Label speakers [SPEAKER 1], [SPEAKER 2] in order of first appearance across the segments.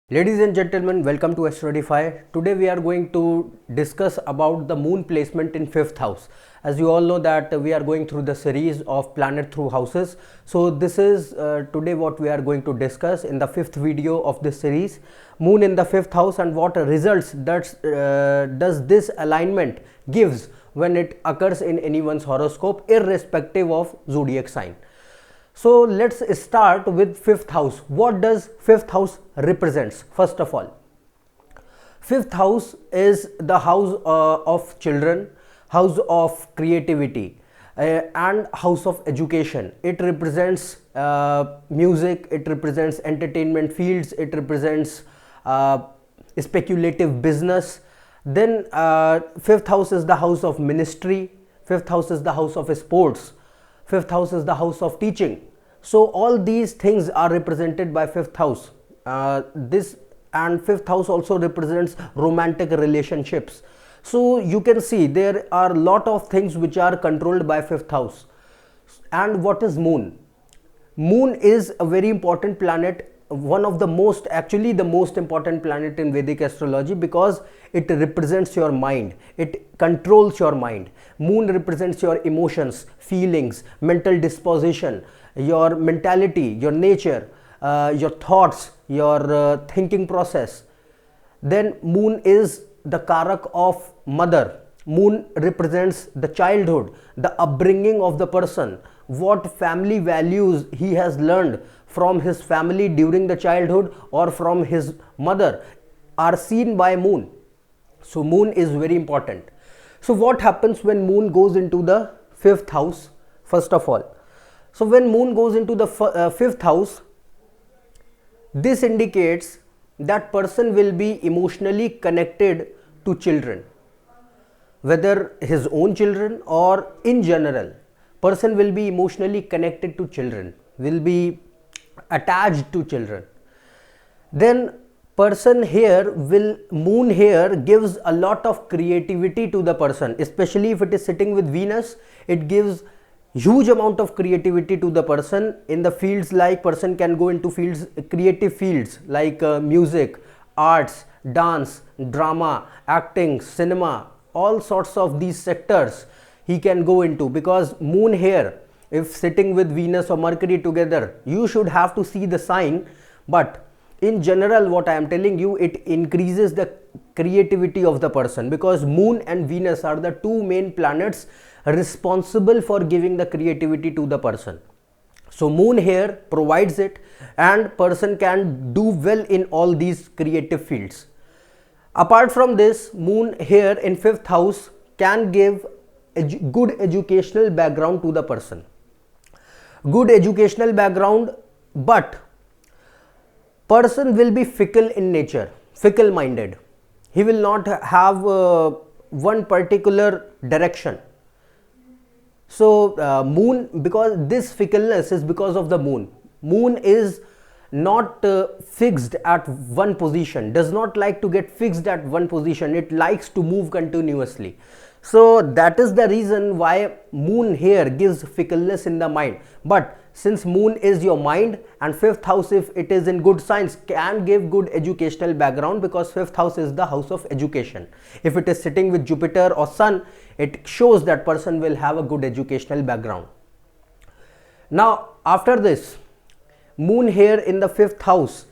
[SPEAKER 1] Ladies and gentlemen, welcome to AstroEdify. Today we are going to discuss about the moon placement in 5th house. As you all know that we are going through the series of planet through houses. So this is today what we are going to discuss in the 5th video of this series. Moon in the 5th house and what results does this alignment gives when it occurs in anyone's horoscope irrespective of zodiac sign. So let's start with 5th house. What does 5th house represents? First of all, 5th house is the house of children, house of creativity, and house of education. It represents music, it represents entertainment fields, it represents speculative business. Then 5th house is the house of ministry, 5th house is the house of sports, 5th house is the house of teaching. So all these things are represented by 5th house. This and 5th house also represents romantic relationships. So you can see there are a lot of things which are controlled by 5th house. And what is moon? Moon is a very important planet, one of the most, actually the most important planet in Vedic astrology, because it represents your mind, it controls your mind. Moon represents your emotions, feelings, mental disposition, your mentality, your nature, your thoughts, your thinking process. Then moon is the karak of mother. Moon represents the childhood, the upbringing of the person, what family values he has learned from his family during the childhood or from his mother are seen by moon. So moon is very important. So what happens when moon goes into the 5th house? First of all, so when moon goes into the 5th house, this indicates that person will be emotionally connected to children, whether his own children or in general. Person will be emotionally connected to children, will be attached to children. Then person here will, moon here gives a lot of creativity to the person, especially if it is sitting with Venus. It gives huge amount of creativity to the person in the fields, like person can go into fields, creative fields like music, arts, dance, drama, acting, cinema, all sorts of these sectors he can go into, because moon here, if sitting with Venus or Mercury together, you should have to see the sign, but in general what I am telling you, it increases the creativity of the person, because moon and Venus are the two main planets responsible for giving the creativity to the person. So moon here provides it, and person can do well in all these creative fields. Apart from this, moon here in 5th house can give good educational background to the person. Good educational background, but person will be fickle in nature, fickle minded. He will not have one particular direction. So moon, because this fickleness is because of the moon. Moon is not fixed at one position, does not like to get fixed at one position. It likes to move continuously. So that is the reason why moon here gives fickleness in the mind. But since moon is your mind, and 5th house, if it is in good signs, can give good educational background, because 5th house is the house of education. If it is sitting with Jupiter or Sun, it shows that person will have a good educational background. Now after this, moon here in the 5th house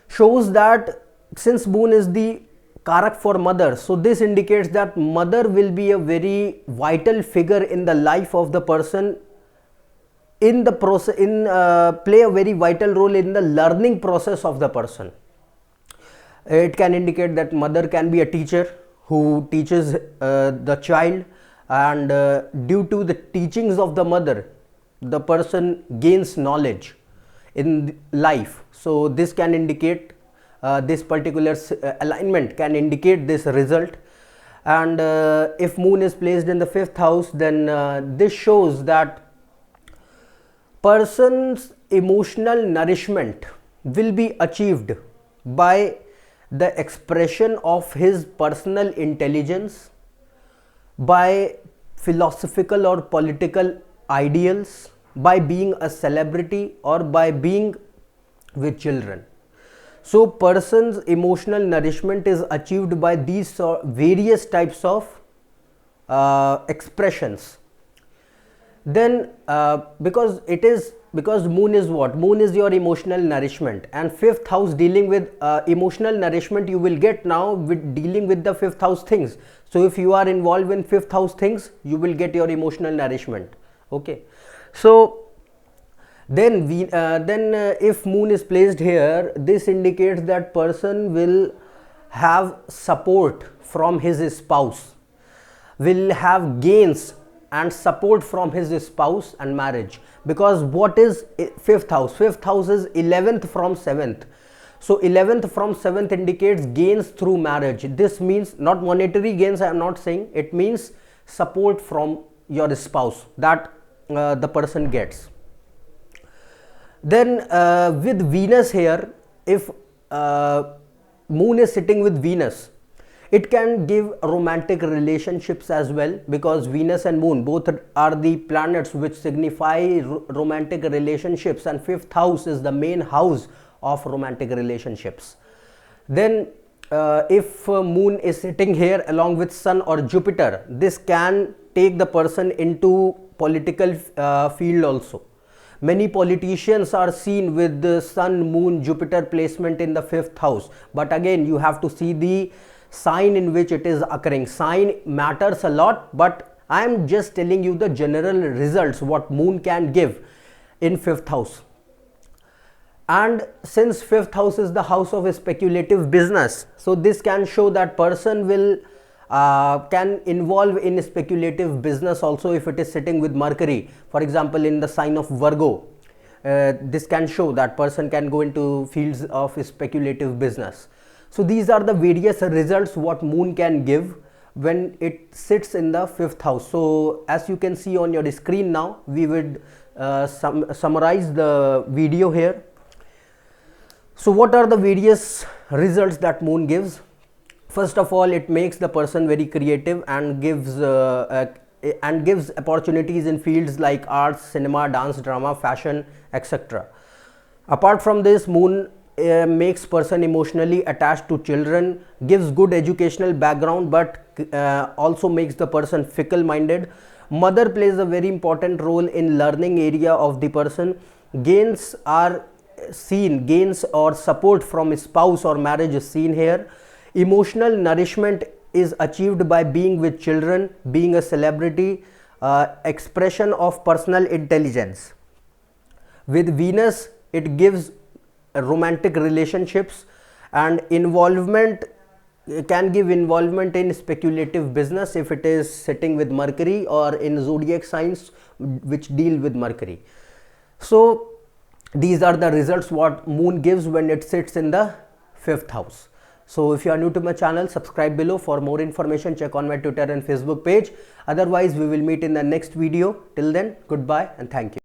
[SPEAKER 1] shows that since moon is the karak for mother, so this indicates that mother will be a very vital figure in the life of the person, in the process, play a very vital role in the learning process of the person. It can indicate that mother can be a teacher who teaches the child, and due to the teachings of the mother, the person gains knowledge in life. So this can indicate this particular alignment can indicate this result. And if moon is placed in the 5th house, then this shows that person's emotional nourishment will be achieved by the expression of his personal intelligence, by philosophical or political ideals, by being a celebrity, or by being with children. So person's emotional nourishment is achieved by these various types of expressions. Then because moon is what? Moon is your emotional nourishment, and fifth house dealing with emotional nourishment you will get now with dealing with the fifth house things. So if you are involved in fifth house things, you will get your emotional nourishment. Okay, so then if moon is placed here, this indicates that person will have support from his spouse, will have gains and support from his spouse and marriage. Because what is fifth house? Fifth house is 11th from 7th. So 11th from 7th indicates gains through marriage. This means not monetary gains, I am not saying, it means support from your spouse that the person gets. Then with Venus here, if moon is sitting with Venus, it can give romantic relationships as well, because Venus and moon both are the planets which signify romantic relationships, and fifth house is the main house of romantic relationships. Then if moon is sitting here along with sun or Jupiter, this can take the person into political field also. Many politicians are seen with the sun, moon, Jupiter placement in the fifth house, but again you have to see the sign in which it is occurring. Sign matters a lot, but I am just telling you the general results what moon can give in fifth house. And since fifth house is the house of a speculative business, so this can show that person will can involve in speculative business also if it is sitting with Mercury, for example in the sign of Virgo. This can show that person can go into fields of speculative business. So these are the various results what moon can give when it sits in the fifth house. So as you can see on your screen now, we would summarize the video here. So what are the various results that moon gives? First of all, it makes the person very creative and gives opportunities in fields like arts, cinema, dance, drama, fashion, etc. Apart from this, moon makes person emotionally attached to children, gives good educational background, but also makes the person fickle minded. Mother plays a very important role in learning area of the person. Gains are seen, gains or support from spouse or marriage is seen here. Emotional nourishment is achieved by being with children, being a celebrity, expression of personal intelligence. With Venus, it gives romantic relationships, and involvement can give involvement in speculative business if it is sitting with Mercury, or in zodiac signs which deal with Mercury. So these are the results what moon gives when it sits in the fifth house. So if you are new to my channel, subscribe below. For more information, check on my Twitter and Facebook page. Otherwise, we will meet in the next video. Till then, goodbye and thank you.